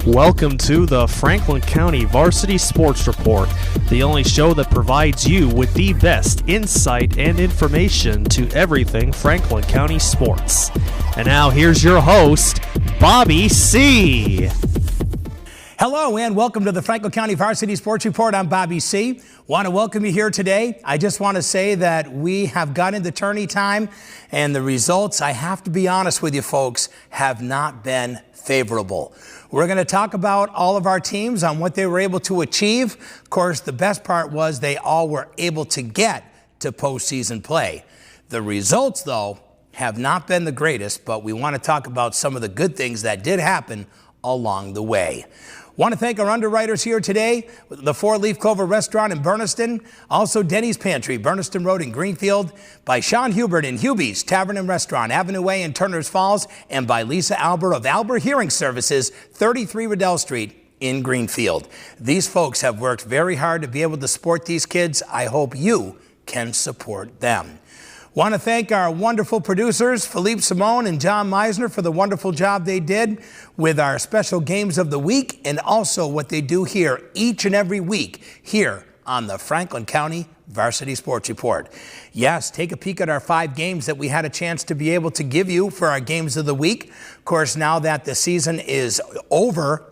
Welcome to the Franklin County Varsity Sports Report, the only show that provides you with the best insight and information to everything Franklin County sports. And now here's your host, Bobby C. Hello and welcome to the Franklin County Varsity Sports Report. I'm Bobby C. Want to welcome you here today. I just want to say that we have gotten into tourney time and the results, I have to be honest with you folks, have not been favorable. We're going to talk about all of our teams on what they were able to achieve. Of course, the best part was they all were able to get to postseason play. The results, though, have not been the greatest, but we want to talk about some of the good things that did happen along the way. Want to thank our underwriters here today, the 4 Leaf Clover Restaurant in Berniston, also Denny's Pantry, Berniston Road in Greenfield, by Sean Hubert in Hubie's Tavern and Restaurant, Avenue Way in Turners Falls, and by Lisa Albert of Albert Hearing Services, 33 Riddell Street in Greenfield. These folks have worked very hard to be able to support these kids. I hope you can support them. Want to thank our wonderful producers, Philippe Simone and John Meisner, for the wonderful job they did with our special games of the week and also what they do here each and every week here on the Franklin County Varsity Sports Report. Yes, take a peek at our 5 games that we had a chance to be able to give you for our games of the week. Of course, now that the season is over,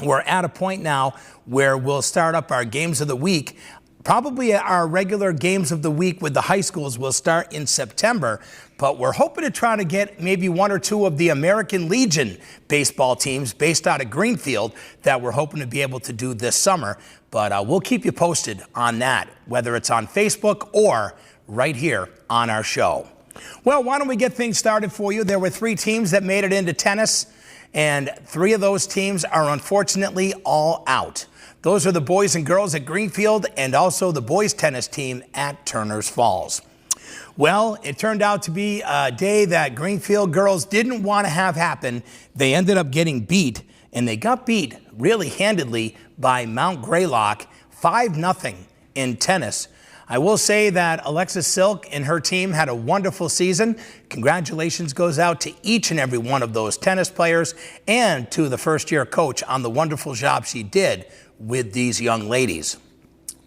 we're at a point now where we'll start up our games of the week. Probably our regular games of the week with the high schools will start in September, but we're hoping to try to get maybe 1 or 2 of the American Legion baseball teams based out of Greenfield that we're hoping to be able to do this summer. But we'll keep you posted on that, whether it's on Facebook or right here on our show. Well, why don't we get things started for you? There were 3 teams that made it into tennis, and 3 of those teams are unfortunately all out. Those are the boys and girls at Greenfield and also the boys tennis team at Turners Falls. Well, it turned out to be a day that Greenfield girls didn't want to have happen. They ended up getting beat, and they got beat really handedly by Mount Greylock, 5-0 in tennis. I will say that Alexis Silk and her team had a wonderful season. Congratulations goes out to each and every one of those tennis players and to the first-year coach on the wonderful job she did with these young ladies.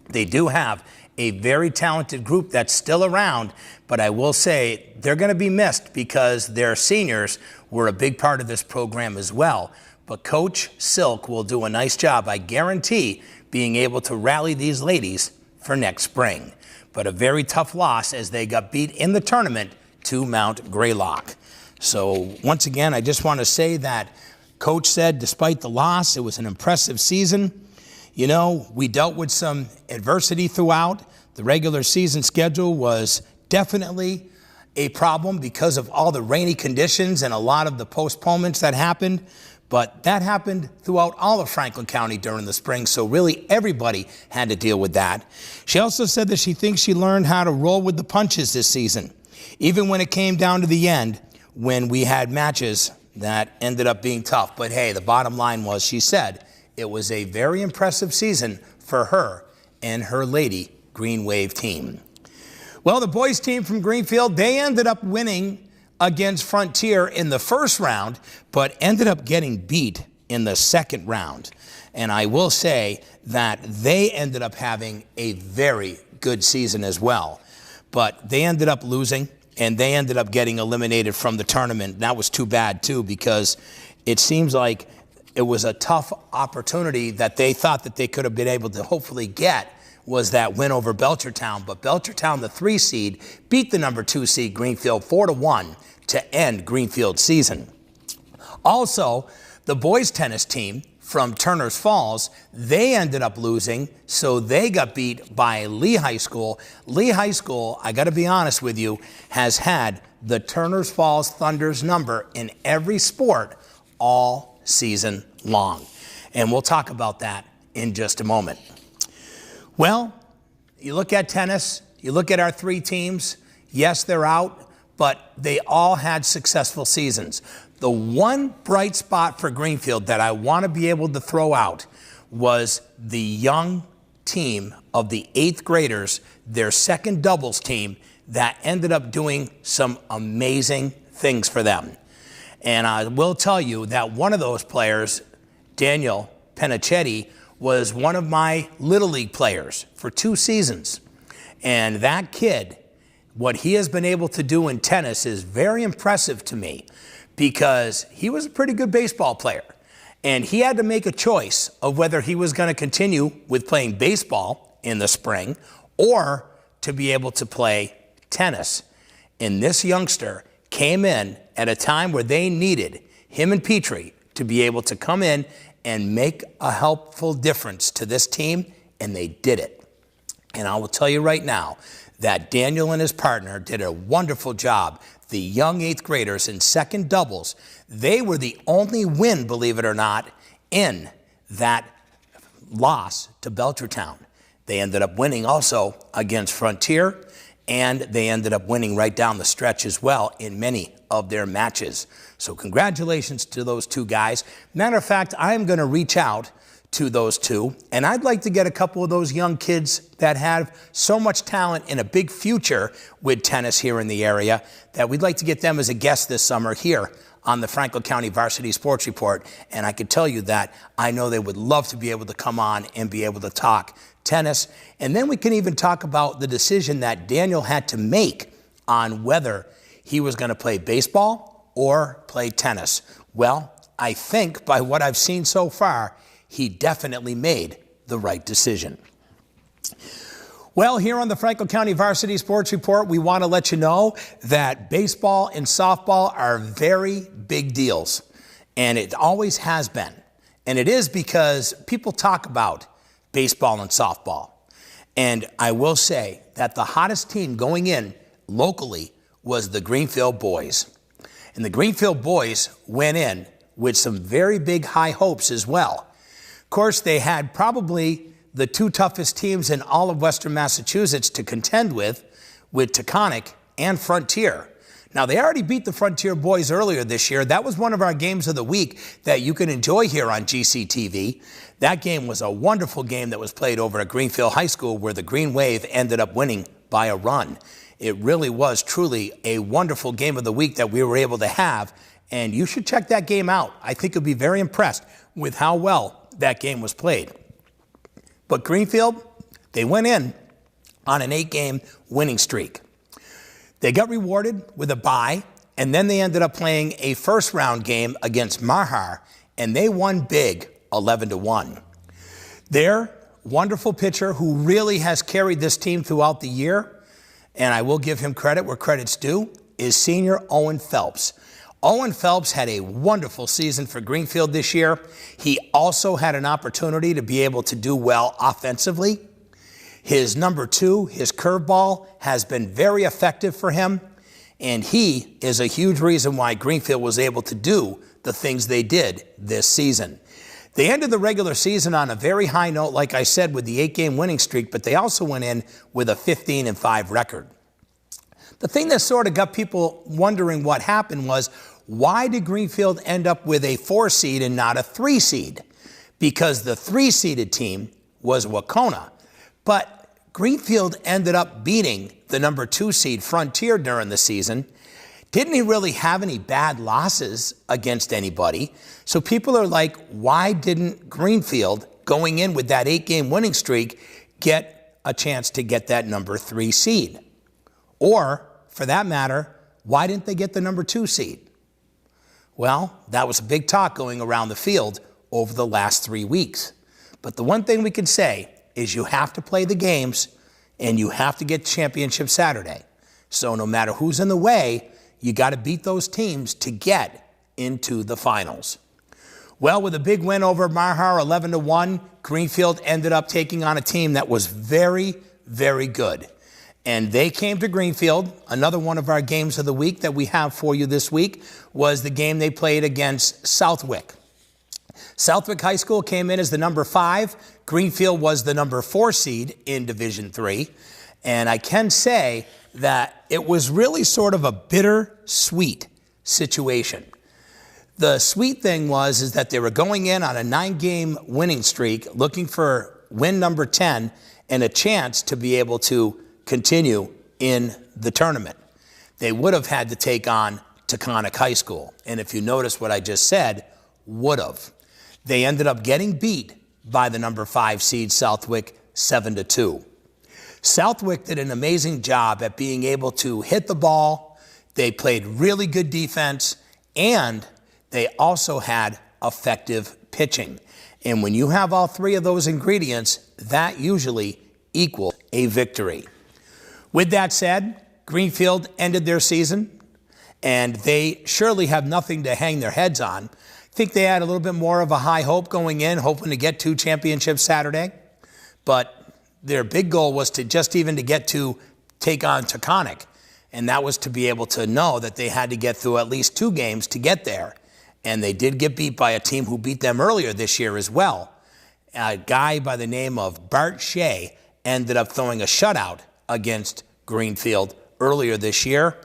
They do have a very talented group that's still around, but I will say they're going to be missed because their seniors were a big part of this program as well. But Coach Silk will do a nice job, I guarantee, being able to rally these ladies for next spring. But a very tough loss as they got beat in the tournament to Mount Greylock. So once again, I just want to say that Coach said despite the loss, it was an impressive season. You know, we dealt with some adversity throughout. The regular season schedule was definitely a problem because of all the rainy conditions and a lot of the postponements that happened. But that happened throughout all of Franklin County during the spring, so really everybody had to deal with that. She also said that she thinks she learned how to roll with the punches this season, even when it came down to the end when we had matches that ended up being tough. But hey, the bottom line was, she said, it was a very impressive season for her and her Lady Green Wave team. Well, the boys team from Greenfield, they ended up winning against Frontier in the first round, but ended up getting beat in the second round. And I will say that they ended up having a very good season as well. But they ended up losing, and they ended up getting eliminated from the tournament. That was too bad, too, because it seems like it was a tough opportunity that they thought that they could have been able to hopefully get, was that win over Belchertown. But Belchertown, the 3 seed, beat the number 2 seed Greenfield 4-1 to end Greenfield's season. Also, the boys tennis team from Turners Falls, they ended up losing, so they got beat by Lee High School. Lee High School, I got to be honest with you, has had the Turners Falls Thunder's number in every sport all season long. And we'll talk about that in just a moment. Well, you look at tennis, you look at our 3 teams, yes, they're out, but they all had successful seasons. The one bright spot for Greenfield that I want to be able to throw out was the young team of the 8th graders, their second doubles team, that ended up doing some amazing things for them. And I will tell you that one of those players Daniel Penichetti was one of my Little League players for 2 seasons. And that kid, what he has been able to do in tennis is very impressive to me, because he was a pretty good baseball player. And he had to make a choice of whether he was going to continue with playing baseball in the spring or to be able to play tennis. And this youngster came in at a time where they needed him and Petrie to be able to come in and make a helpful difference to this team, and they did it. And I will tell you right now that Daniel and his partner did a wonderful job. The young 8th graders in second doubles, they were the only win, believe it or not, in that loss to Belchertown. They ended up winning also against Frontier, and they ended up winning right down the stretch as well in many of their matches. So congratulations to those 2 guys. Matter of fact, I'm going to reach out to those 2, and I'd like to get a couple of those young kids that have so much talent and a big future with tennis here in the area, that we'd like to get them as a guest this summer here on the Franklin County Varsity Sports Report. And I can tell you that I know they would love to be able to come on and be able to talk tennis. And then we can even talk about the decision that Daniel had to make on whether he was going to play baseball or play tennis. Well, I think by what I've seen so far, he definitely made the right decision. Well, here on the Franklin County Varsity Sports Report, we want to let you know that baseball and softball are very big deals, and it always has been. And it is because people talk about baseball and softball. And I will say that the hottest team going in locally was the Greenfield boys. And the Greenfield boys went in with some very big high hopes as well. Of course, they had probably the 2 toughest teams in all of Western Massachusetts to contend with Taconic and Frontier. Now, they already beat the Frontier boys earlier this year. That was one of our games of the week that you can enjoy here on GCTV. That game was a wonderful game that was played over at Greenfield High School, where the Green Wave ended up winning by a run. It really was truly a wonderful game of the week that we were able to have, and you should check that game out. I think you'll be very impressed with how well that game was played. But Greenfield, they went in on an 8-game winning streak. They got rewarded with a bye, and then they ended up playing a first-round game against Mahar, and they won big, 11-1. Their wonderful pitcher, who really has carried this team throughout the year, and I will give him credit where credit's due, is senior Owen Phelps. Owen Phelps had a wonderful season for Greenfield this year. He also had an opportunity to be able to do well offensively. His number 2, his curveball, has been very effective for him, and he is a huge reason why Greenfield was able to do the things they did this season. They ended the regular season on a very high note, like I said, with the 8-game winning streak, but they also went in with a 15-5 record. The thing that sort of got people wondering what happened was, why did Greenfield end up with a 4 seed and not a 3 seed? Because the 3-seeded team was Wacona. But Greenfield ended up beating the number 2 seed Frontier during the season. Didn't he really have any bad losses against anybody? So people are like, why didn't Greenfield, going in with that 8-game winning streak, get a chance to get that number 3 seed? Or, for that matter, why didn't they get the number 2 seed? Well, that was a big talk going around the field over the last 3 weeks. But the one thing we can say is you have to play the games and you have to get championship Saturday. So no matter who's in the way, you got to beat those teams to get into the finals. Well, with a big win over Mahar, 11-1, Greenfield ended up taking on a team that was very, very good. And they came to Greenfield. Another one of our games of the week that we have for you this week was the game they played against Southwick. Southwick High School came in as the number 5. Greenfield was the number 4 seed in Division III. And I can say that it was really sort of a bittersweet situation. The sweet thing is that they were going in on a 9-game winning streak, looking for win number 10 and a chance to be able to continue in the tournament. They would have had to take on Taconic High School. And if you notice what I just said, would have. They ended up getting beat by the number 5 seed Southwick 7-2. Southwick did an amazing job at being able to hit the ball. They played really good defense, and they also had effective pitching. And when you have all three of those ingredients, that usually equals a victory. With that said, Greenfield ended their season, and they surely have nothing to hang their heads on. I think they had a little bit more of a high hope going in, hoping to get 2 championships Saturday. But their big goal was to get to take on Taconic. And that was to be able to know that they had to get through at least 2 games to get there. And they did get beat by a team who beat them earlier this year as well. A guy by the name of Bart Shea ended up throwing a shutout against Greenfield earlier this year.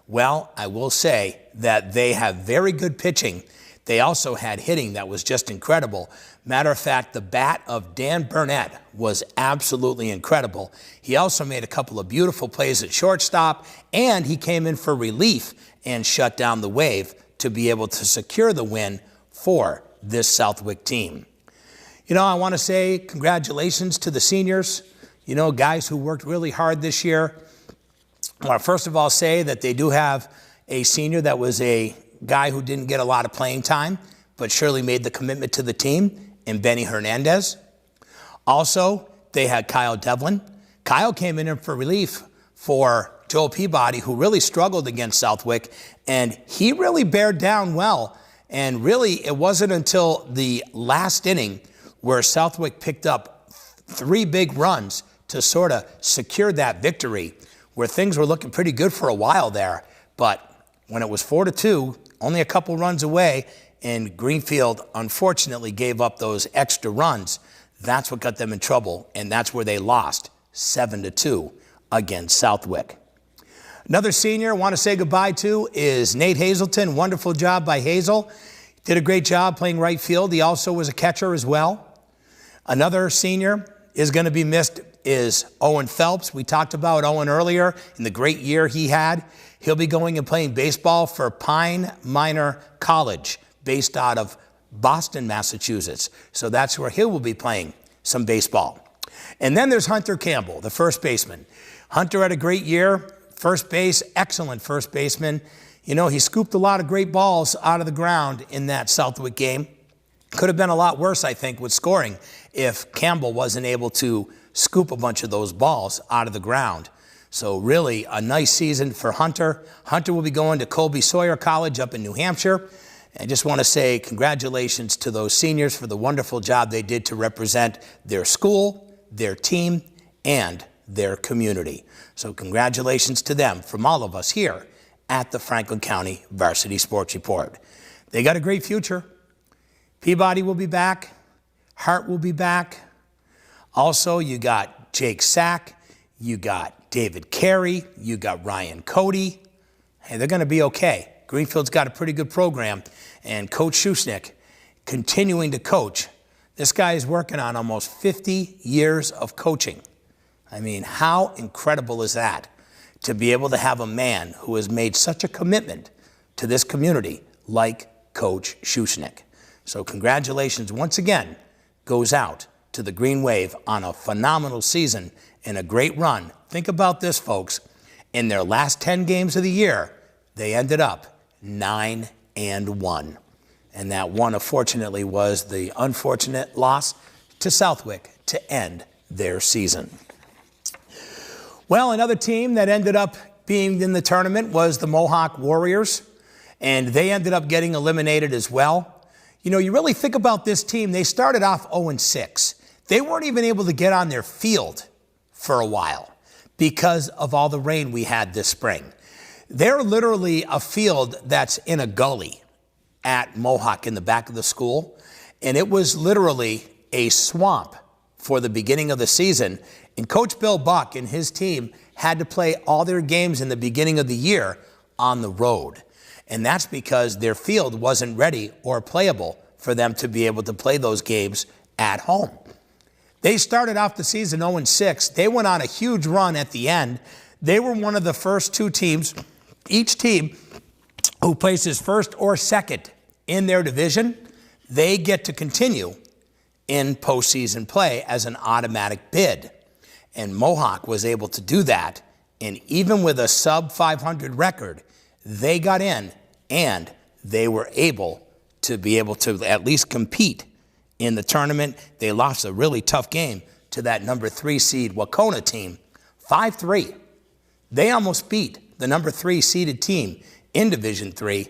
Well, I will say that they have very good pitching. They also had hitting that was just incredible. Matter of fact, the bat of Dan Burnett was absolutely incredible. He also made a couple of beautiful plays at shortstop, and he came in for relief and shut down the Wave to be able to secure the win for this Southwick team. You know, I want to say congratulations to the seniors, you know, guys who worked really hard this year. I want to first of all say that they do have a senior that was a guy who didn't get a lot of playing time, but surely made the commitment to the team, in Benny Hernandez. Also, they had Kyle Devlin. Kyle came in for relief for Joel Peabody, who really struggled against Southwick, and he really bared down well. And really, it wasn't until the last inning where Southwick picked up 3 big runs to sort of secure that victory, where things were looking pretty good for a while there. But when it was 4-2, only a couple runs away, and Greenfield unfortunately gave up those extra runs, that's what got them in trouble, and that's where they lost 7-2 against Southwick. Another senior I want to say goodbye to is Nate Hazelton. Wonderful job by Hazel. Did a great job playing right field. He also was a catcher as well. Another senior is going to be missed is Owen Phelps. We talked about Owen earlier and the great year he had. He'll be going and playing baseball for Pine Minor College, based out of Boston, Massachusetts. So that's where he will be playing some baseball. And then there's Hunter Campbell, the first baseman. Hunter had a great year. First base, excellent first baseman. You know, he scooped a lot of great balls out of the ground in that Southwick game. Could have been a lot worse, I think, with scoring if Campbell wasn't able to scoop a bunch of those balls out of the ground. So really a nice season for Hunter. Hunter will be going to Colby Sawyer College up in New Hampshire. I just want to say congratulations to those seniors for the wonderful job they did to represent their school, their team, and their community. So congratulations to them from all of us here at the Franklin County Varsity Sports Report. They got a great future. Peabody will be back. Hart will be back. Also, you got Jake Sack. You got David Carey. You got Ryan Cody. Hey, they're going to be okay. Greenfield's got a pretty good program. And Coach Schuschnick continuing to coach. This guy is working on almost 50 years of coaching. I mean, how incredible is that? To be able to have a man who has made such a commitment to this community like Coach Schuschnick. So congratulations once again goes out to the Green Wave on a phenomenal season and a great run. Think about this, folks. In their last 10 games of the year, they ended up 9-1. And that one, unfortunately, was the unfortunate loss to Southwick to end their season. Well, another team that ended up being in the tournament was the Mohawk Warriors, and they ended up getting eliminated as well. You know, you really think about this team, they started off 0-6. They weren't even able to get on their field for a while because of all the rain we had this spring. They're literally a field that's in a gully at Mohawk in the back of the school, and it was literally a swamp for the beginning of the season. And Coach Bill Buck and his team had to play all their games in the beginning of the year on the road. And that's because their field wasn't ready or playable for them to be able to play those games at home. They started off the season 0-6. They went on a huge run at the end. They were one of the first 2 teams, each team who places first or second in their division, they get to continue in postseason play as an automatic bid. And Mohawk was able to do that. And even with a sub 500 record, they got in and they were able to at least compete in the tournament. They lost a really tough game to that number 3 seed Wauconah team, 5-3. They almost beat the number 3 seeded team in Division III,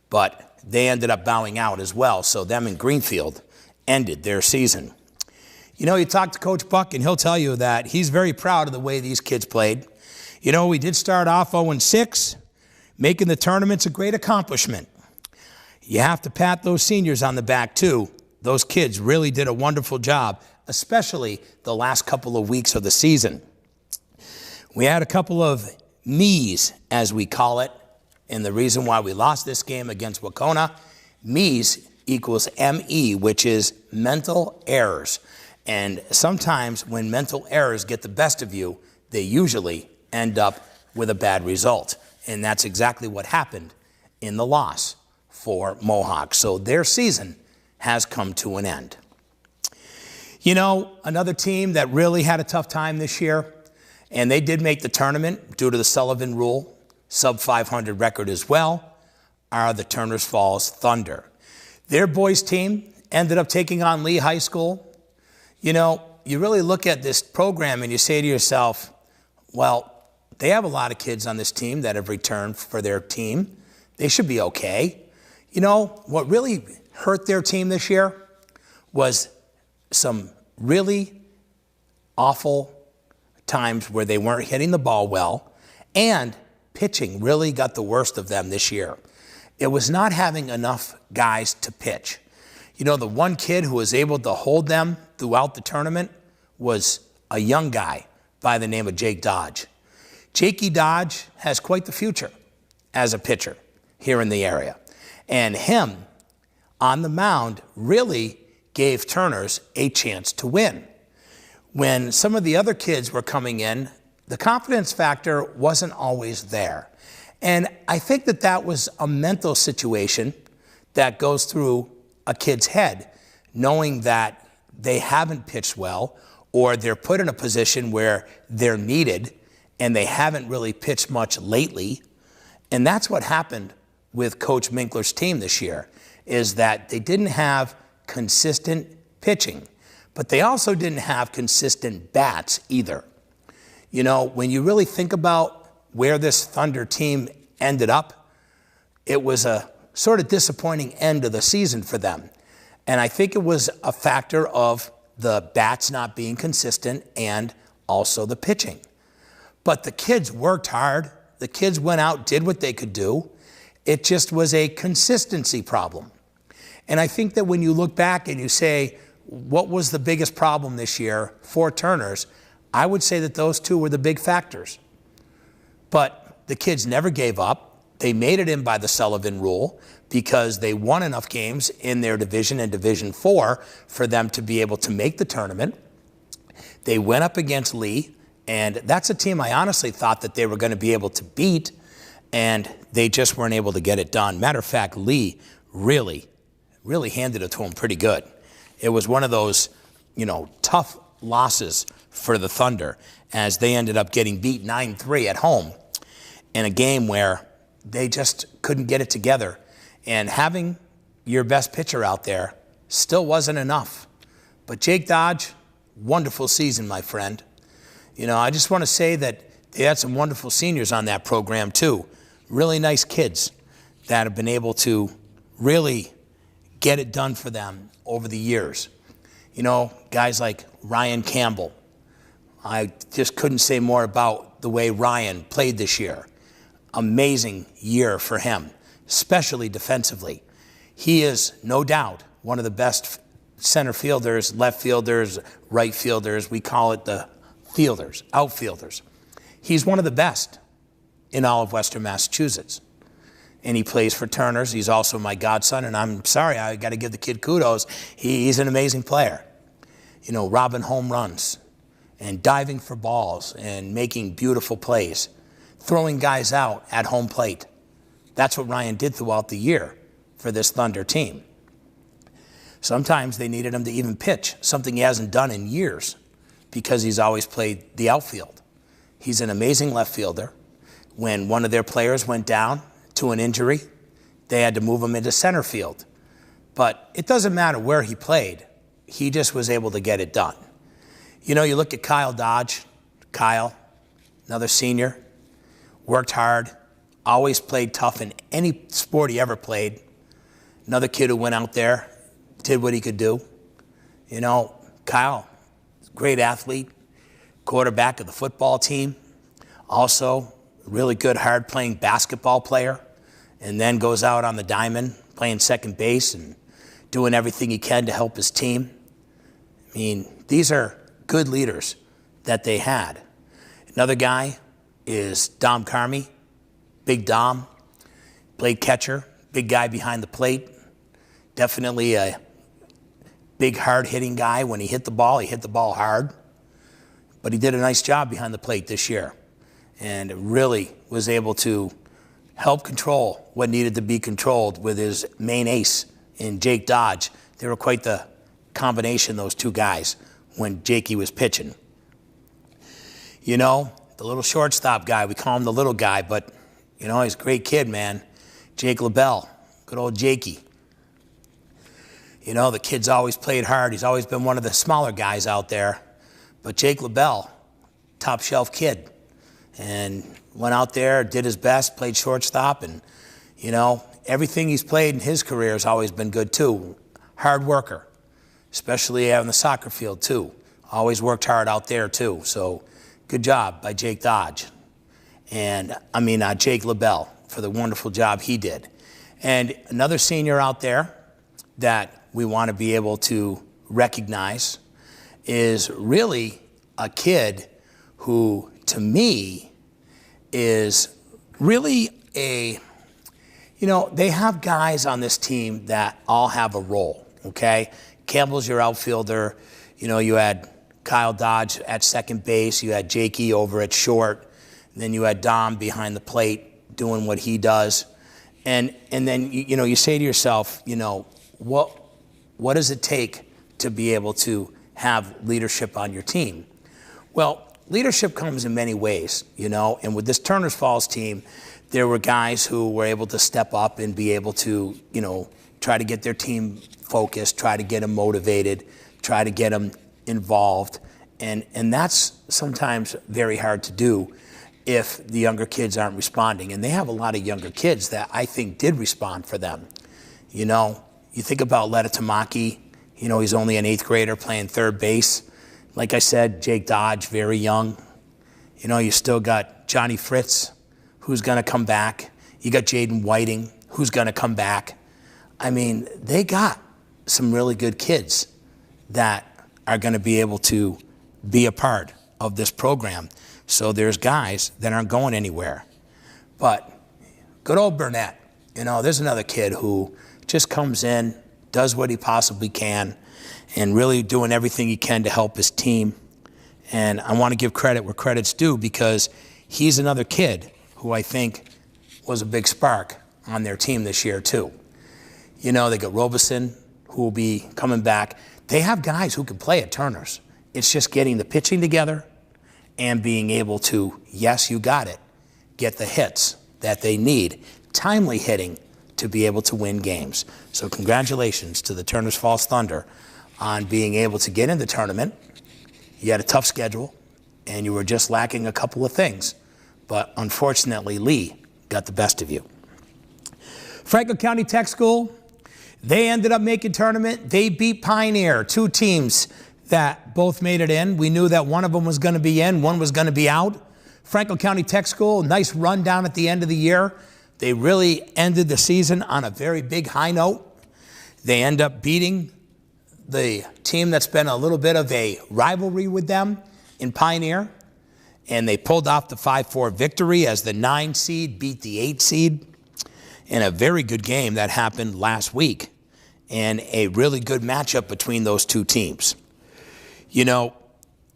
but they ended up bowing out as well. So them and Greenfield ended their season. You know, you talk to Coach Buck, and he'll tell you that he's very proud of the way these kids played. You know, we did start off 0-6. Making the tournament's a great accomplishment. You have to pat those seniors on the back, too. Those kids really did a wonderful job, especially the last couple of weeks of the season. We had a couple of me's, as we call it, and the reason why we lost this game against Wauconah, me's equals ME, which is mental errors. And sometimes when mental errors get the best of you, they usually end up with a bad result. And that's exactly what happened in the loss for Mohawk. So their season has come to an end. You know, another team that really had a tough time this year, and they did make the tournament due to the Sullivan rule, sub 500 record as well, are the Turners Falls Thunder. Their boys team ended up taking on Lee High School. You know, you really look at this program and you say to yourself, well, they have a lot of kids on this team that have returned for their team. They should be okay. You know, what really hurt their team this year was some really awful times where they weren't hitting the ball well, and pitching really got the worst of them this year. It was not having enough guys to pitch. You know, the one kid who was able to hold them throughout the tournament was a young guy by the name of Jake Dodge. Jakey Dodge has quite the future as a pitcher here in the area. And him on the mound really gave Turners a chance to win. When some of the other kids were coming in, the confidence factor wasn't always there. And I think that that was a mental situation that goes through a kid's head, knowing that they haven't pitched well, or they're put in a position where they're needed and they haven't really pitched much lately. And that's what happened with Coach Minkler's team this year, is that they didn't have consistent pitching, but they also didn't have consistent bats either. You know, when you really think about where this Thunder team ended up, it was a sort of disappointing end of the season for them. And I think it was a factor of the bats not being consistent and also the pitching. But the kids worked hard. The kids went out, did what they could do. It just was a consistency problem. And I think that when you look back and you say, what was the biggest problem this year for Turners, I would say that those two were the big factors. But the kids never gave up. They made it in by the Sullivan rule because they won enough games in their division and Division IV for them to be able to make the tournament. They went up against Lee, and that's a team I honestly thought that they were going to be able to beat, and they just weren't able to get it done. Matter of fact, Lee really handed it to them pretty good. It was one of those, tough losses for the Thunder, as they ended up getting beat 9-3 at home in a game where they just couldn't get it together. And having your best pitcher out there still wasn't enough. But Jake Dodge, wonderful season, my friend. I just want to say that they had some wonderful seniors on that program too. Really nice kids that have been able to really get it done for them over the years. Guys like Ryan Campbell. I just couldn't say more about the way Ryan played this year. Amazing year for him, especially defensively. He is, no doubt, one of the best center fielders, left fielders, right fielders. We call it the fielders, outfielders. He's one of the best in all of Western Massachusetts. And he plays for Turners. He's also my godson, and I'm sorry, I got to give the kid kudos. He's an amazing player. Robbing home runs and diving for balls and making beautiful plays, throwing guys out at home plate. That's what Ryan did throughout the year for this Thunder team. Sometimes they needed him to even pitch, something he hasn't done in years because he's always played the outfield. He's an amazing left fielder. When one of their players went down to an injury, they had to move him into center field. But it doesn't matter where he played. He just was able to get it done. You know, you look at Kyle Dodge. Kyle, another senior, worked hard, always played tough in any sport he ever played. Another kid who went out there, did what he could do. You know, Kyle, great athlete, quarterback of the football team, also really good, hard-playing basketball player, and then goes out on the diamond playing second base and doing everything he can to help his team. I mean, these are good leaders that they had. Another guy is Dom Carmi, Big Dom, played catcher, big guy behind the plate, definitely a big, hard-hitting guy. When he hit the ball hard. But he did a nice job behind the plate this year and really was able to help control what needed to be controlled with his main ace in Jake Dodge. They were quite the combination, those two guys, when Jakey was pitching. You know, the little shortstop guy, we call him the little guy, but, you know, he's a great kid, man. Jake LaBelle, good old Jakey. You know, the kid's always played hard. He's always been one of the smaller guys out there. But Jake LaBelle, top shelf kid, and went out there, did his best, played shortstop, and, you know, everything he's played in his career has always been good, too. Hard worker, especially out on the soccer field, too. Always worked hard out there, too. So good job by Jake Dodge. And, Jake LaBelle for the wonderful job he did. And another senior out there that we want to be able to recognize is really a kid who, to me, is really they have guys on this team that all have a role, okay? Campbell's your outfielder. You know, you had Kyle Dodge at second base. You had Jakey over at short. And then you had Dom behind the plate doing what he does. And then, you say to yourself, what does it take to be able to have leadership on your team? Well, leadership comes in many ways, and with this Turner's Falls team, there were guys who were able to step up and be able to, try to get their team focused, try to get them motivated, try to get them involved. And that's sometimes very hard to do if the younger kids aren't responding. And they have a lot of younger kids that I think did respond for them. You think about Letta Tamaki, he's only an 8th grader playing third base. Like I said, Jake Dodge, very young. You still got Johnny Fritz, who's going to come back. You got Jaden Whiting, who's going to come back. They got some really good kids that are going to be able to be a part of this program. So there's guys that aren't going anywhere. But good old Burnett, there's another kid who just comes in, does what he possibly can, and really doing everything he can to help his team. And I want to give credit where credit's due because he's another kid who I think was a big spark on their team this year too. They got Robeson, who will be coming back. They have guys who can play at Turner's. It's just getting the pitching together and being able to, yes, you got it, get the hits that they need, timely hitting, to be able to win games. So congratulations to the Turner's Falls Thunder on being able to get in the tournament. You had a tough schedule, and you were just lacking a couple of things. But unfortunately, Lee got the best of you. Franklin County Tech School, they ended up making tournament. They beat Pioneer, two teams that both made it in. We knew that one of them was going to be in, one was going to be out. Franklin County Tech School, nice run down at the end of the year. They really ended the season on a very big high note. They end up beating the team that's been a little bit of a rivalry with them in Pioneer, and they pulled off the 5-4 victory as the 9 seed beat the 8 seed in a very good game that happened last week, and a really good matchup between those two teams.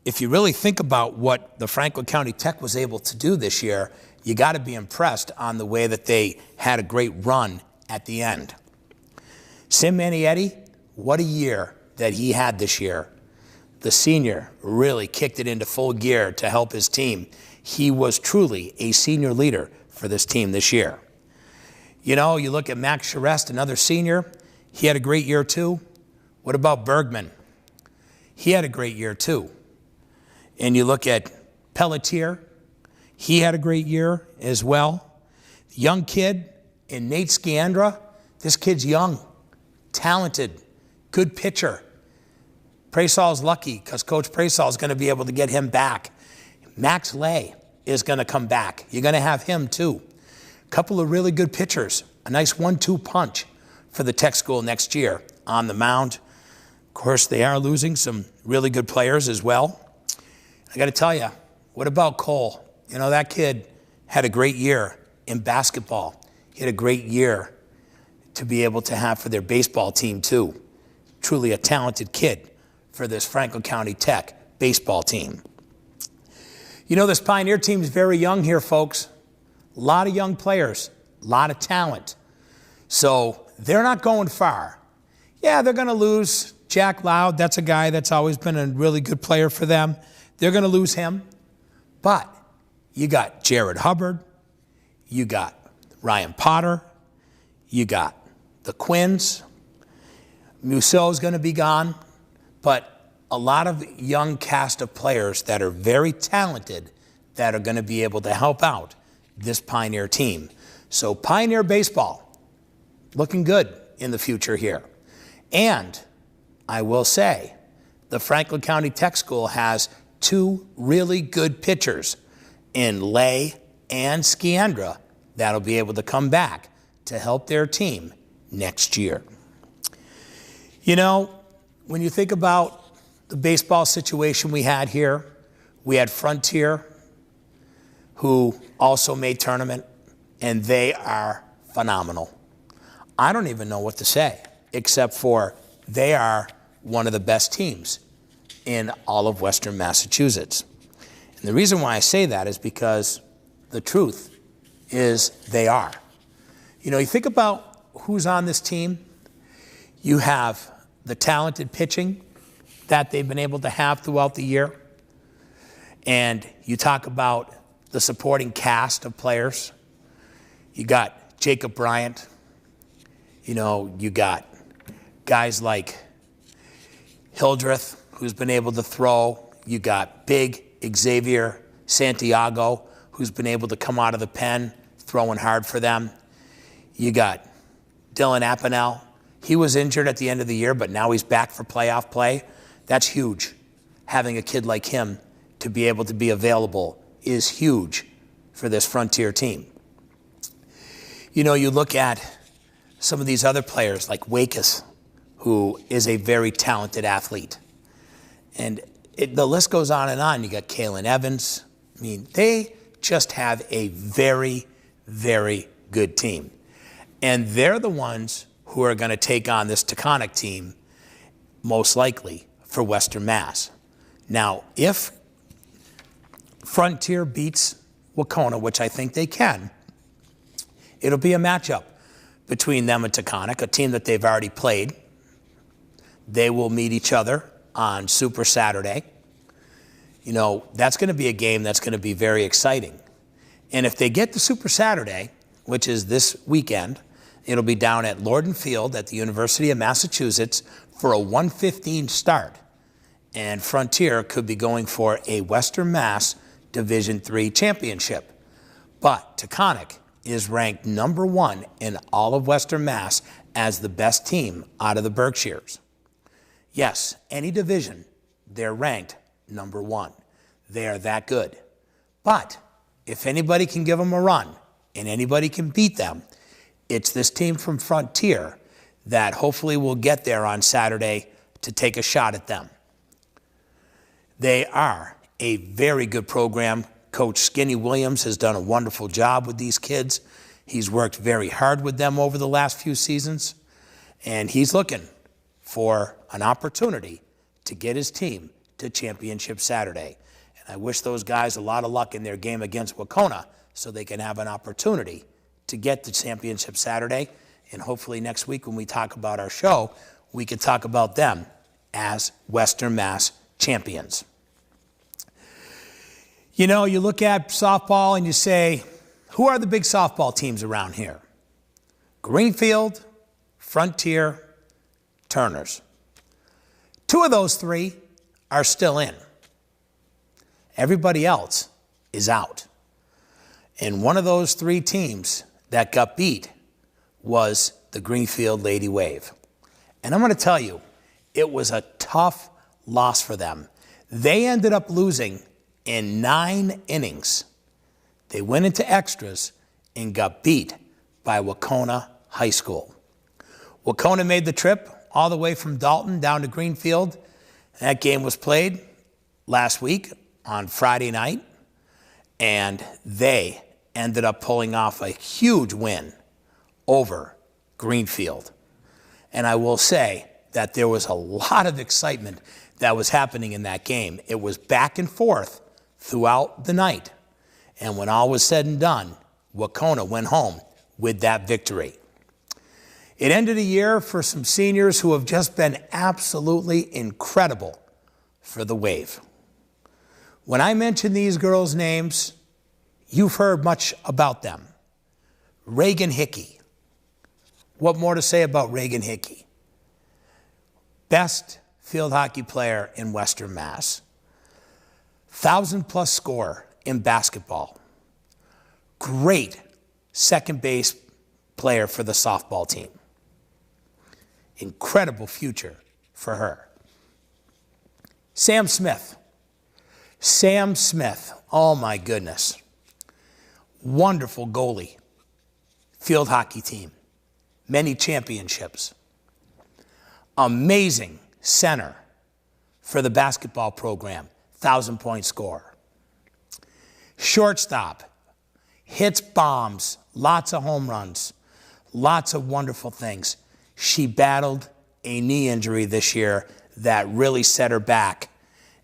If you really think about what the Franklin County Tech was able to do this year, you got to be impressed on the way that they had a great run at the end. Sim Manietti what a year that he had this year. The senior really kicked it into full gear to help his team. He was truly a senior leader for this team this year. You know, you look at Max Charest, another senior. He had a great year too. What about Bergman? He had a great year too. And you look at Pelletier. He had a great year as well. Young kid in Nate Sciandra. This kid's young, talented, good pitcher. Prasol's lucky because Coach Prasol is going to be able to get him back. Max Lay is going to come back. You're going to have him too. A couple of really good pitchers. A nice 1-2 punch for the Tech School next year on the mound. Of course, they are losing some really good players as well. I got to tell you, what about Cole? You know, that kid had a great year in basketball. He had a great year to be able to have for their baseball team too. Truly a talented kid for this Franklin County Tech baseball team. You know, this Pioneer team is very young here, folks. A lot of young players, a lot of talent. So they're not going far. Yeah, they're going to lose Jack Loud. That's a guy that's always been a really good player for them. They're going to lose him. But you got Jared Hubbard. You got Ryan Potter. You got the Quins. Museau's going to be gone. But a lot of young cast of players that are very talented that are going to be able to help out this Pioneer team. So Pioneer baseball looking good in the future here. And I will say the Franklin County Tech School has two really good pitchers in Lay and Sciandra that'll be able to come back to help their team next year. You know, when you think about the baseball situation we had here, we had Frontier, who also made tournament, and they are phenomenal. I don't even know what to say, except for they are one of the best teams in all of Western Massachusetts. And the reason why I say that is because the truth is they are. You know, you think about who's on this team. You have the talented pitching that they've been able to have throughout the year. And you talk about the supporting cast of players. You got Jacob Bryant. You know, you got guys like Hildreth, who's been able to throw. You got big Xavier Santiago, who's been able to come out of the pen, throwing hard for them. You got Dylan Apanel. He was injured at the end of the year, but now he's back for playoff play. That's huge. Having a kid like him to be able to be available is huge for this Frontier team. You know, you look at some of these other players like Wakus, who is a very talented athlete. And the list goes on and on. You got Kalen Evans. I mean, they just have a very, very good team. And they're the ones who are going to take on this Taconic team, most likely, for Western Mass. Now, if Frontier beats Wacona, which I think they can, it'll be a matchup between them and Taconic, a team that they've already played. They will meet each other on Super Saturday. You know, that's going to be a game that's going to be very exciting. And if they get the Super Saturday, which is this weekend, it'll be down at Lorden Field at the University of Massachusetts for a 1:15 start. And Frontier could be going for a Western Mass Division III championship. But Taconic is ranked #1 in all of Western Mass as the best team out of the Berkshires. Yes, any division, they're ranked #1. They are that good. But if anybody can give them a run and anybody can beat them, it's this team from Frontier that hopefully will get there on Saturday to take a shot at them. They are a very good program. Coach Skinny Williams has done a wonderful job with these kids. He's worked very hard with them over the last few seasons, and he's looking for an opportunity to get his team to Championship Saturday. And I wish those guys a lot of luck in their game against Wacona so they can have an opportunity to get to Championship Saturday. And hopefully next week when we talk about our show, we could talk about them as Western Mass champions. You know, you look at softball and you say, who are the big softball teams around here? Greenfield, Frontier, Turners. 2 of those 3 are still in. Everybody else is out. And one of those 3 teams that got beat was the Greenfield Lady Wave. And I'm going to tell you, it was a tough loss for them. They ended up losing in 9 innings. They went into extras and got beat by Wauconah High School. Wauconah made the trip all the way from Dalton down to Greenfield. That game was played last week on Friday night, and they ended up pulling off a huge win over Greenfield. And I will say that there was a lot of excitement that was happening in that game. It was back and forth throughout the night. And when all was said and done, Wauconah went home with that victory. It ended a year for some seniors who have just been absolutely incredible for the Wave. When I mention these girls' names, you've heard much about them. Reagan Hickey. What more to say about Reagan Hickey? Best field hockey player in Western Mass. 1,000+ score in basketball. Great second base player for the softball team. Incredible future for her. Sam Smith. Sam Smith, oh my goodness. Wonderful goalie. Field hockey team. Many championships. Amazing center for the basketball program. 1,000-point score. Shortstop. Hits bombs. Lots of home runs. Lots of wonderful things. She battled a knee injury this year that really set her back,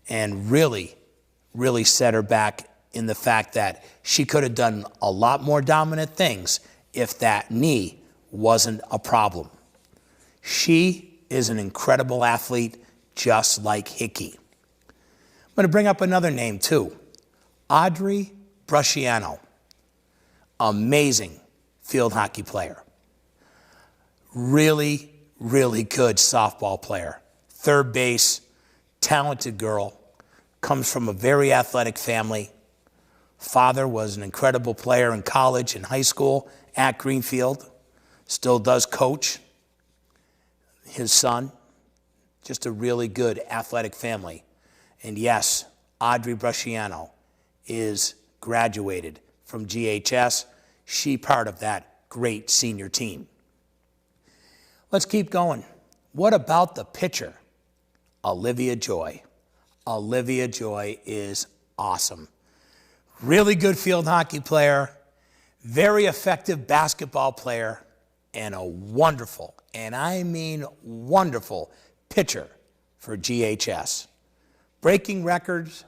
and really set her back in the fact that she could have done a lot more dominant things if that knee wasn't a problem. She is an incredible athlete, just like Hickey. I'm going to bring up another name too. Audrey Brusciano. Amazing field hockey player. Really good softball player. Third base, talented girl, comes from a very athletic family. Father was an incredible player in college and high school at Greenfield. Still does coach his son. Just a really good athletic family. And yes, Audrey Brusciano is graduated from GHS. She part of that great senior team. Let's keep going. What about the pitcher? Olivia Joy. Olivia Joy is awesome. Really good field hockey player, very effective basketball player, and a wonderful, and I mean wonderful, pitcher for GHS. Breaking records,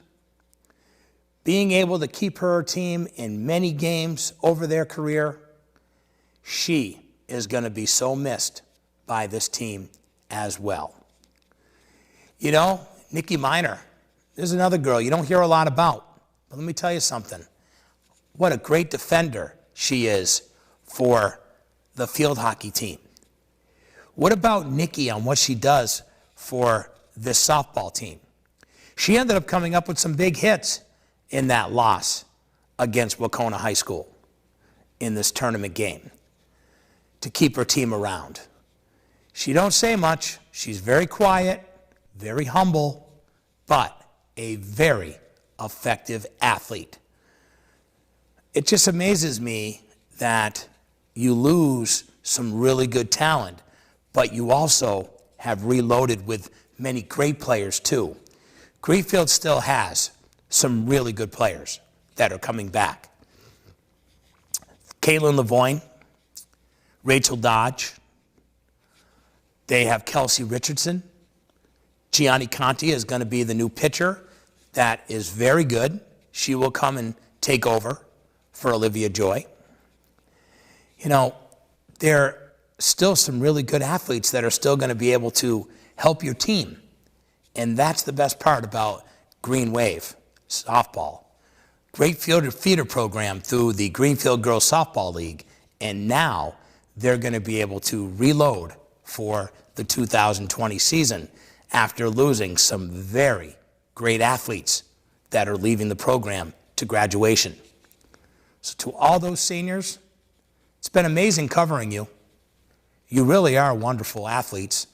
being able to keep her team in many games over their career. She is going to be so missed by this team as well. You know, Nikki Miner, there's another girl you don't hear a lot about, but let me tell you something. What a great defender she is for the field hockey team. What about Nikki on what she does for this softball team? She ended up coming up with some big hits in that loss against Wauconah High School in this tournament game to keep her team around. She don't say much. She's very quiet, very humble, but a very effective athlete. It just amazes me that you lose some really good talent, but you also have reloaded with many great players too. Greenfield still has some really good players that are coming back. Caitlin Lavoine, Rachel Dodge. They have Kelsey Richardson. Gianni Conti is going to be the new pitcher. That is very good. She will come and take over for Olivia Joy. You know, their still some really good athletes that are still going to be able to help your team. And that's the best part about Green Wave softball. Great feeder program through the Greenfield Girls Softball League. And now they're going to be able to reload for the 2020 season after losing some very great athletes that are leaving the program to graduation. So to all those seniors, it's been amazing covering you. You really are wonderful athletes.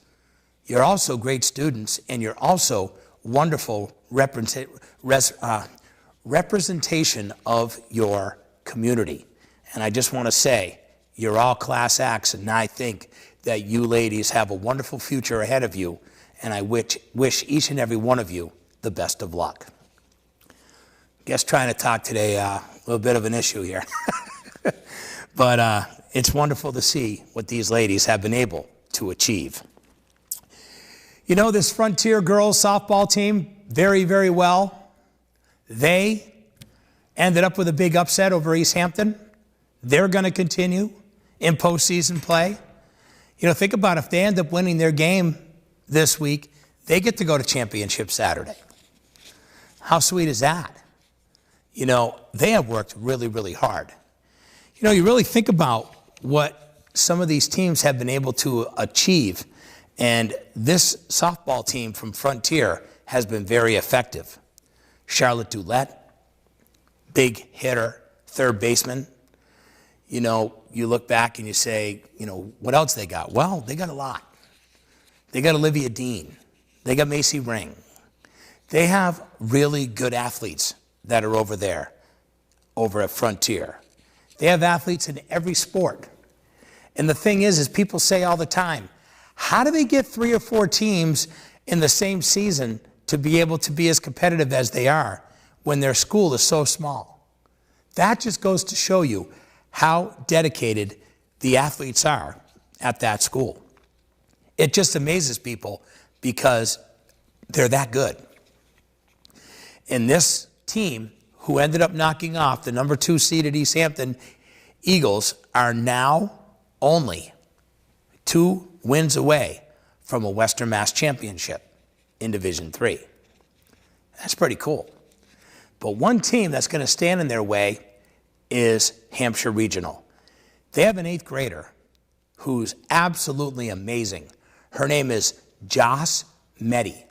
You're also great students, and you're also wonderful representation of your community. And I just want to say, you're all class acts, and I think that you ladies have a wonderful future ahead of you, and I wish each and every one of you the best of luck. Guess trying to talk today, a little bit of an issue here. But it's wonderful to see what these ladies have been able to achieve. You know, this Frontier girls softball team, very, very well. They ended up with a big upset over East Hampton. They're going to continue in postseason play. You know, think about if they end up winning their game this week, they get to go to championship Saturday. How sweet is that? You know, they have worked really, really hard. You know, you really think about what some of these teams have been able to achieve, and this softball team from Frontier has been very effective. Charlotte Doulette, big hitter, third baseman. You know, you look back and you say, you know, what else they got? Well, they got a lot. They got Olivia Dean. They got Macy Ring. They have really good athletes that are over there, over at Frontier. They have athletes in every sport. And the thing is people say all the time, how do they get 3 or 4 teams in the same season to be able to be as competitive as they are when their school is so small? That just goes to show you how dedicated the athletes are at that school. It just amazes people because they're that good. And this team, who ended up knocking off the number 2 seeded East Hampton Eagles, are now only 2 wins away from a Western Mass championship in Division III. That's pretty cool. But one team that's going to stand in their way is Hampshire Regional. They have an 8th grader who's absolutely amazing. Her name is Joss Meddy.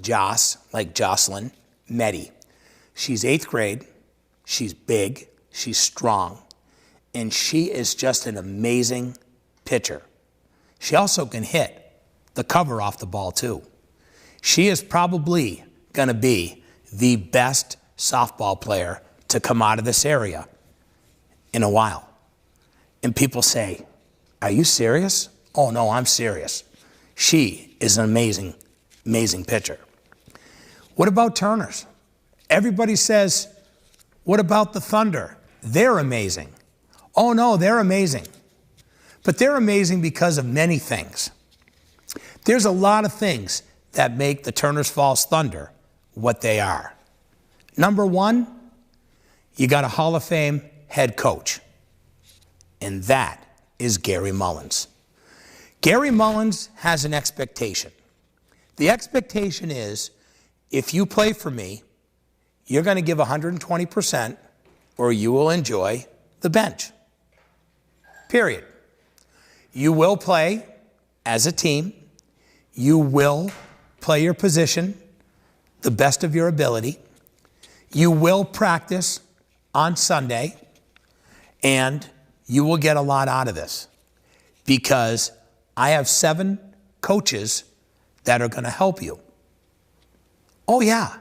Joss, like Jocelyn, Meddy. She's 8th grade. She's big. She's strong. And she is just an amazing pitcher. She also can hit the cover off the ball, too. She is probably going to be the best softball player to come out of this area in a while. And people say, are you serious? Oh, no, I'm serious. She is an amazing, amazing pitcher. What about Turners? Everybody says, what about the Thunder? They're amazing. Oh, no, they're amazing. But they're amazing because of many things. There's a lot of things that make the Turners Falls Thunder what they are. Number 1, you got a Hall of Fame head coach, and that is Gary Mullins. Gary Mullins has an expectation. The expectation is, if you play for me, you're going to give 120% or you will enjoy the bench. Period. You will play as a team. You will play your position the best of your ability. You will practice on Sunday, and you will get a lot out of this because I have 7 coaches that are going to help you. Oh, yeah.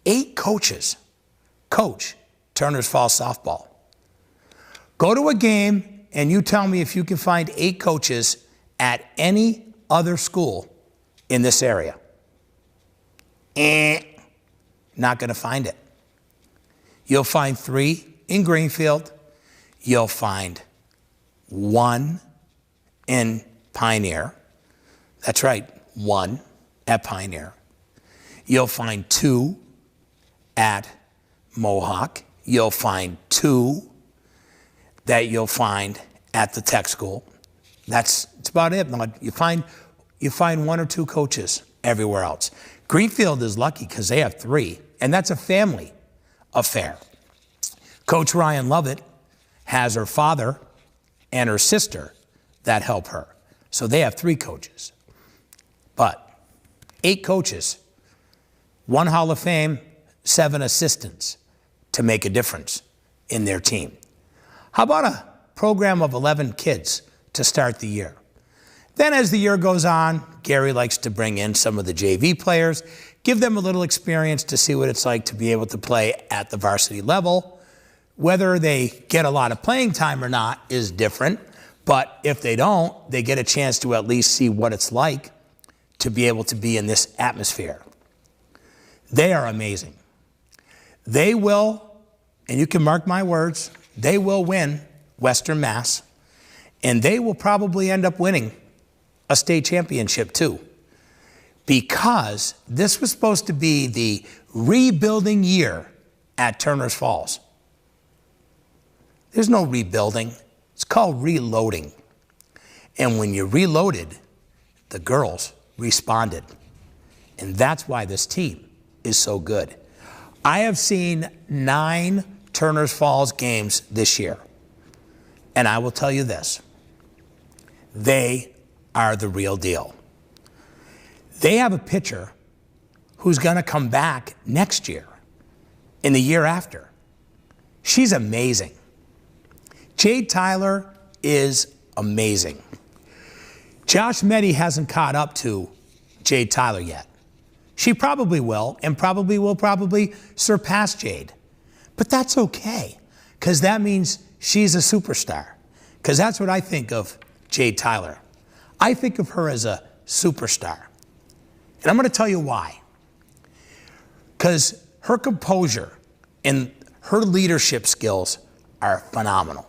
8 coaches coach Turners Falls softball. Go to a game and you tell me if you can find 8 coaches at any other school in this area. Not going to find it. You'll find 3 in Greenfield. You'll find 1 in Pioneer. That's right, 1 at Pioneer. You'll find 2 at Mohawk. You'll find 2 that you'll find at the tech school. That's about it. You find one or two coaches everywhere else. Greenfield is lucky because they have 3, and that's a family affair. Coach Ryan Lovett has her father and her sister that help her. So they have 3 coaches. But 8 coaches, 1 Hall of Fame, 7 assistants to make a difference in their team. How about a program of 11 kids to start the year? Then as the year goes on, Gary likes to bring in some of the JV players, give them a little experience to see what it's like to be able to play at the varsity level. Whether they get a lot of playing time or not is different, but if they don't, they get a chance to at least see what it's like to be able to be in this atmosphere. They are amazing. They will, and you can mark my words, they will win Western Mass, and they will probably end up winning a state championship too, because this was supposed to be the rebuilding year at Turner's Falls. There's no rebuilding. It's called reloading. And when you reloaded, the girls responded. And that's why this team is so good. I have seen 9 Turner's Falls games this year. And I will tell you this. They are the real deal. They have a pitcher who's going to come back next year and the year after. She's amazing. Jade Tyler is amazing. Josh Meddy hasn't caught up to Jade Tyler yet. She probably will, and probably will surpass Jade. But that's okay, because that means she's a superstar. Because that's what I think of Jade Tyler. I think of her as a superstar. And I'm going to tell you why. Because her composure and her leadership skills are phenomenal.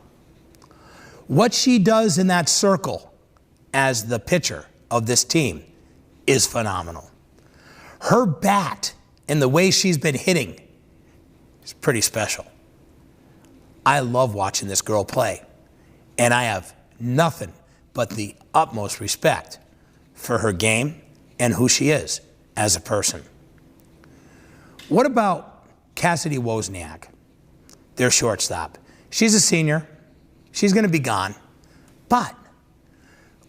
What she does in that circle as the pitcher of this team is phenomenal. Her bat and the way she's been hitting is pretty special. I love watching this girl play, and I have nothing but the utmost respect for her game and who she is as a person. What about Cassidy Wozniak, their shortstop? She's a senior. She's going to be gone. But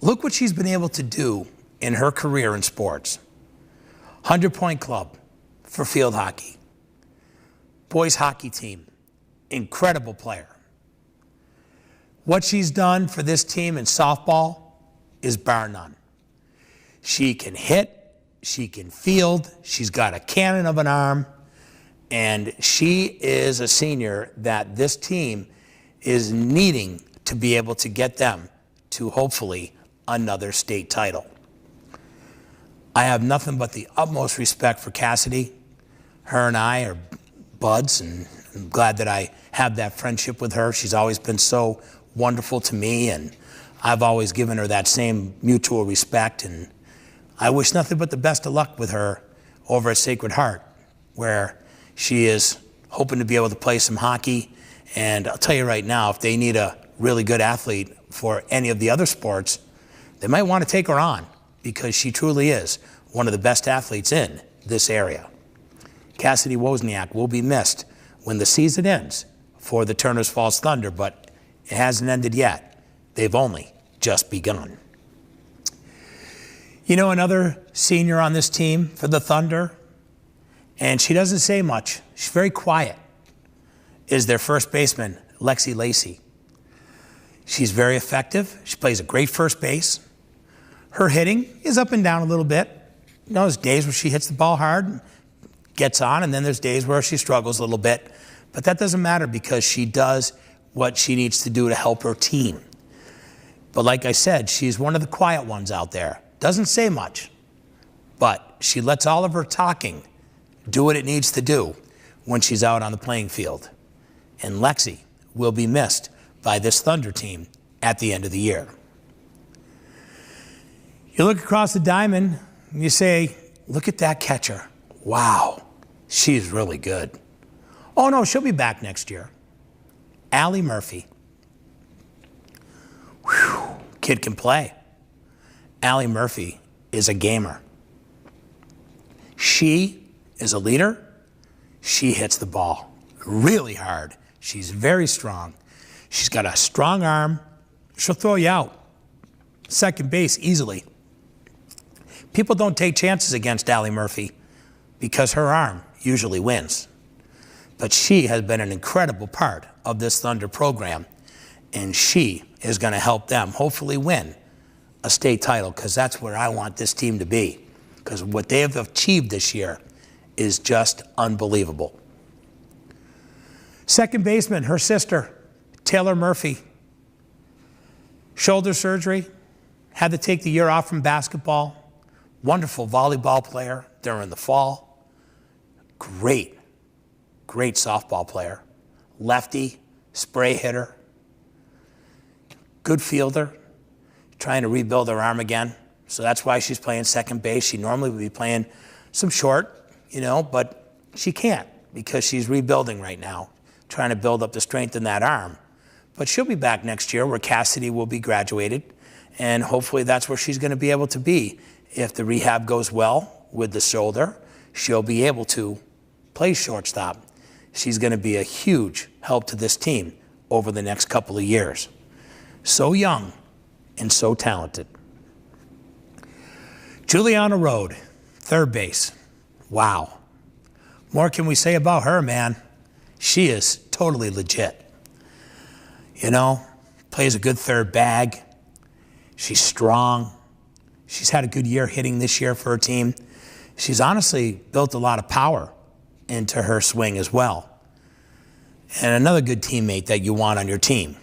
look what she's been able to do in her career in sports. 100-point club for field hockey. Boys hockey team. Incredible player. What she's done for this team in softball is bar none. She can hit, she can field, she's got a cannon of an arm, and she is a senior that this team is needing to be able to get them to hopefully another state title. I have nothing but the utmost respect for Cassidy. Her and I are buds, and I'm glad that I have that friendship with her. She's always been so wonderful to me, and I've always given her that same mutual respect, and I wish nothing but the best of luck with her over at Sacred Heart, where she is hoping to be able to play some hockey. And I'll tell you right now, if they need a really good athlete for any of the other sports, they might want to take her on, because she truly is one of the best athletes in this area. Cassidy Wozniak will be missed when the season ends for the Turner's Falls Thunder, but it hasn't ended yet. They've only just begun. You know, another senior on this team for the Thunder, and she doesn't say much, she's very quiet, is their first baseman, Lexi Lacey. She's very effective. She plays a great first base. Her hitting is up and down a little bit. You know, there's days where she hits the ball hard, gets on, and then there's days where she struggles a little bit. But that doesn't matter, because she does what she needs to do to help her team. But like I said, she's one of the quiet ones out there. Doesn't say much, but she lets all of her talking do what it needs to do when she's out on the playing field. And Lexi will be missed by this Thunder team at the end of the year. You look across the diamond and you say, look at that catcher. Wow, she's really good. Oh no, she'll be back next year. Allie Murphy. Whew. Kid can play. Allie Murphy is a gamer. She is a leader. She hits the ball really hard. She's very strong. She's got a strong arm. She'll throw you out. Second base easily. People don't take chances against Allie Murphy because her arm usually wins. But she has been an incredible part of this Thunder program, and she is going to help them hopefully win a state title, because that's where I want this team to be, because what they have achieved this year is just unbelievable. Second baseman, her sister, Taylor Murphy. Shoulder surgery, had to take the year off from basketball. Wonderful volleyball player during the fall. Great softball player. Lefty, spray hitter. Good fielder. Trying to rebuild her arm again. So that's why she's playing second base. She normally would be playing some short, but she can't because she's rebuilding right now, trying to build up the strength in that arm. But she'll be back next year where Cassidy will be graduated, and hopefully that's where she's going to be able to be. If the rehab goes well with the shoulder, she'll be able to play shortstop. She's going to be a huge help to this team over the next couple of years. So young and so talented. Juliana Rode, third base. Wow. More can we say about her, man? She is totally legit. Plays a good third bag. She's strong. She's had a good year hitting this year for her team. She's honestly built a lot of power into her swing as well. And another good teammate that you want on your team.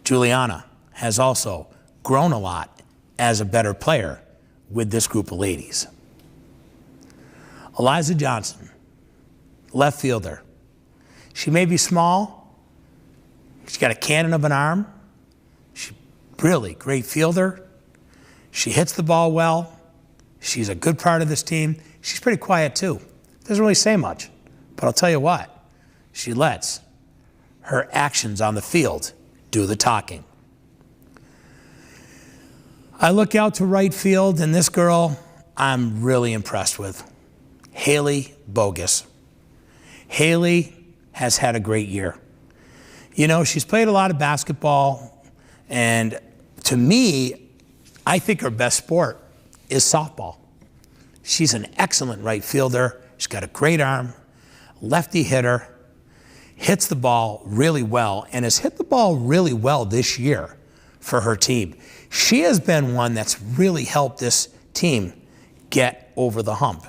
Juliana has also grown a lot as a better player with this group of ladies. Eliza Johnson, left fielder. She may be small. She's got a cannon of an arm. She's really great fielder. She hits the ball well. She's a good part of this team. She's pretty quiet too. Doesn't really say much. But I'll tell you what, she lets her actions on the field do the talking. I look out to right field, and this girl I'm really impressed with, Haley Bogus. Haley has had a great year. She's played a lot of basketball, and to me, I think her best sport is softball. She's an excellent right fielder. She's got a great arm, lefty hitter, hits the ball really well, and has hit the ball really well this year for her team. She has been one that's really helped this team get over the hump,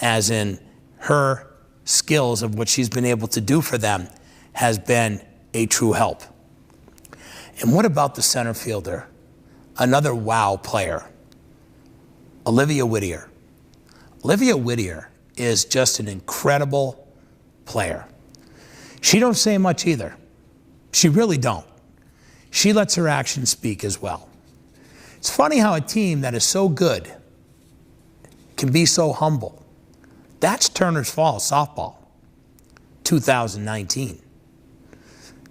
as in her skills of what she's been able to do for them has been a true help. And what about the center fielder? Another wow player, Olivia Whittier. Olivia Whittier is just an incredible player. She don't say much either. She really don't. She lets her actions speak as well. It's funny how a team that is so good can be so humble. That's Turner's Falls softball, 2019.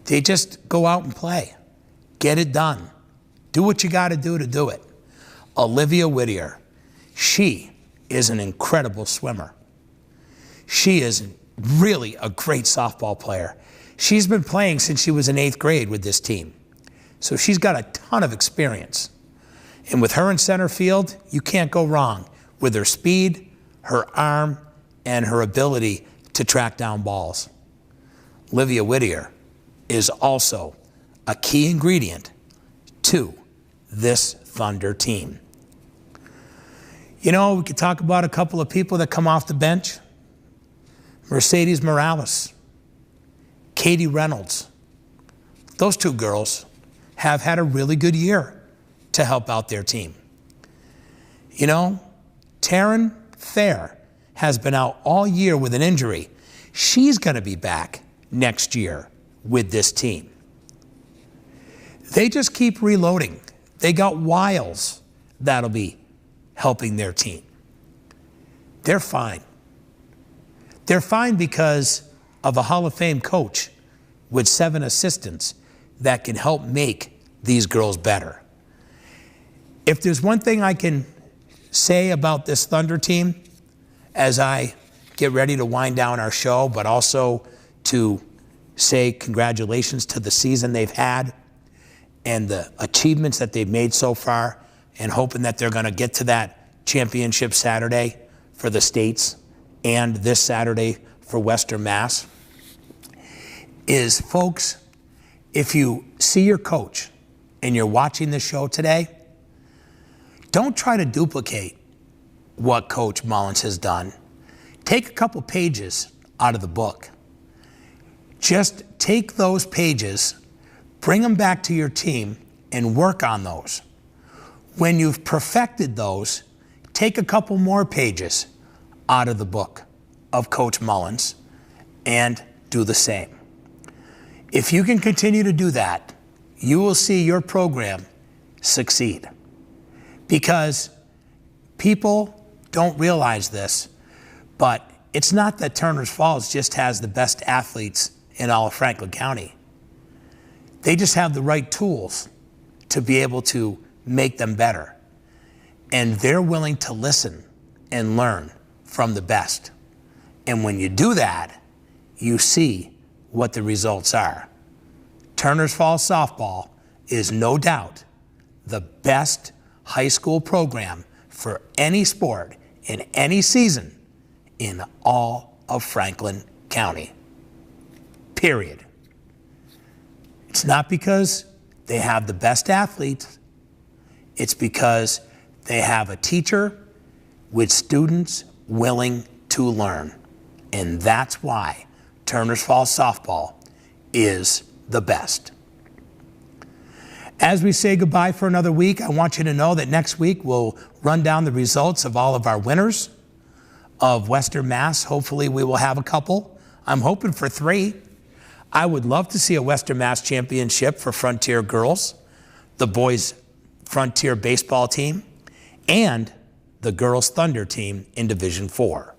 They just go out and play. Get it done. Do what you got to do it. Olivia Whittier, she is an incredible swimmer. She is really a great softball player. She's been playing since she was in 8th grade with this team. So she's got a ton of experience. And with her in center field, you can't go wrong with her speed, her arm, and her ability to track down balls. Olivia Whittier is also a key ingredient to this Thunder team. We could talk about a couple of people that come off the bench. Mercedes Morales, Katie Reynolds. Those two girls have had a really good year to help out their team. Taryn Thayer has been out all year with an injury. She's going to be back next year with this team. They just keep reloading. They got Wiles that'll be helping their team. They're fine. They're fine because of a Hall of Fame coach with 7 assistants that can help make these girls better. If there's one thing I can say about this Thunder team as I get ready to wind down our show, but also to say congratulations to the season they've had and the achievements that they've made so far, and hoping that they're going to get to that championship Saturday for the States and this Saturday for Western Mass, is, folks, if you see your coach and you're watching this show today, don't try to duplicate what Coach Mullins has done. Take a couple pages out of the book. Just take those pages, bring them back to your team, and work on those. When you've perfected those, take a couple more pages out of the book of Coach Mullins and do the same. If you can continue to do that, you will see your program succeed. Because people don't realize this, but it's not that Turner's Falls just has the best athletes in all of Franklin County. They just have the right tools to be able to make them better. And they're willing to listen and learn from the best. And when you do that, you see what the results are. Turner's Falls softball is no doubt the best high school program for any sport in any season in all of Franklin County. Period. It's not because they have the best athletes. It's because they have a teacher with students willing to learn. And that's why Turner's Falls softball is the best. As we say goodbye for another week, I want you to know that next week we'll run down the results of all of our winners of Western Mass. Hopefully we will have a couple. I'm hoping for 3. I would love to see a Western Mass championship for Frontier girls, the boys Frontier baseball team, and the girls Thunder team in Division 4.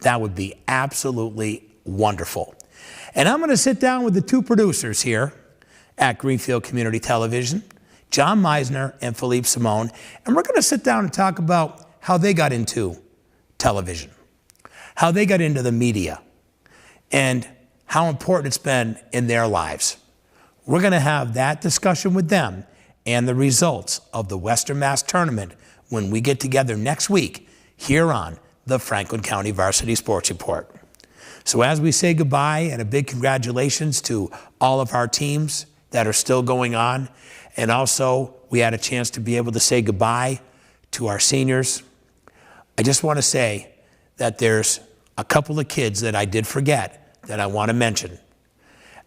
That would be absolutely wonderful. And I'm going to sit down with the 2 producers here at Greenfield Community Television, John Meisner and Philippe Simone, and we're going to sit down and talk about how they got into television, how they got into the media, and how important it's been in their lives. We're going to have that discussion with them and the results of the Western Mass tournament when we get together next week here on the Franklin County Varsity Sports Report. So as we say goodbye, and a big congratulations to all of our teams that are still going on, and also we had a chance to be able to say goodbye to our seniors, I just want to say that there's a couple of kids that I did forget that I want to mention.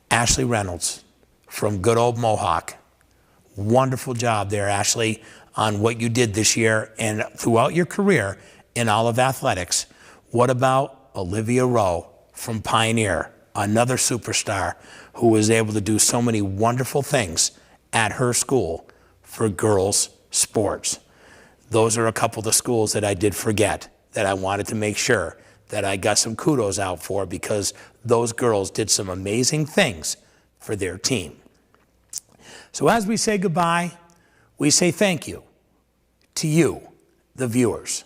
Ashley Reynolds from good old Mohawk. Wonderful job there, Ashley, on what you did this year and throughout your career in all of athletics. What about Olivia Rowe from Pioneer, another superstar who was able to do so many wonderful things at her school for girls' sports? Those are a couple of the schools that I did forget that I wanted to make sure that I got some kudos out for, because those girls did some amazing things for their team. So as we say goodbye, we say thank you to you, the viewers,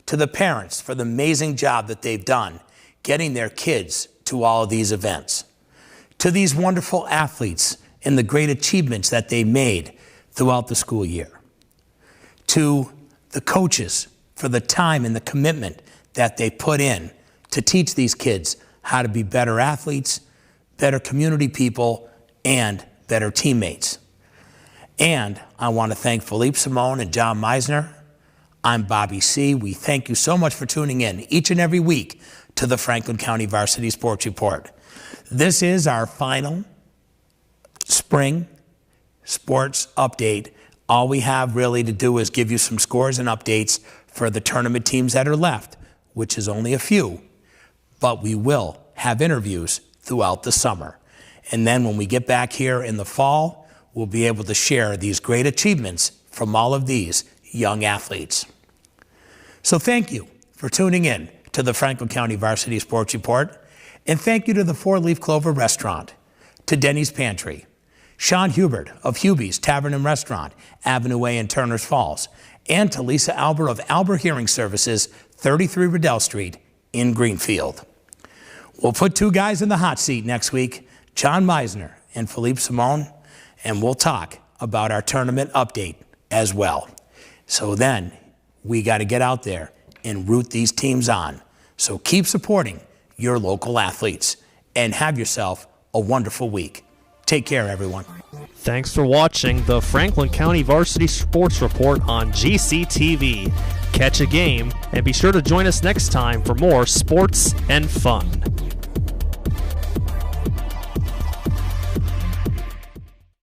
to the parents for the amazing job that they've done getting their kids to all of these events, to these wonderful athletes and the great achievements that they made throughout the school year, to the coaches for the time and the commitment that they put in to teach these kids how to be better athletes, better community people, and better teammates. And I want to thank Philippe Simone and John Meisner. I'm Bobby C. We thank you so much for tuning in each and every week to the Franklin County Varsity Sports Report. This is our final spring sports update. All we have really to do is give you some scores and updates for the tournament teams that are left, which is only a few, but we will have interviews throughout the summer. And then when we get back here in the fall, we'll be able to share these great achievements from all of these young athletes. So thank you for tuning in to the Franklin County Varsity Sports Report, and thank you to the 4 Leaf Clover Restaurant, to Denny's Pantry, Sean Hubert of Hubie's Tavern and Restaurant, Avenue A in Turner's Falls, and to Lisa Albert of Albert Hearing Services, 33 Riddell Street in Greenfield. We'll put two guys in the hot seat next week, John Meisner and Philippe Simone, and we'll talk about our tournament update as well. So then we got to get out there and root these teams on. So keep supporting your local athletes and have yourself a wonderful week. Take care, everyone. Thanks for watching the Franklin County Varsity Sports Report on GCTV. Catch a game and be sure to join us next time for more sports and fun.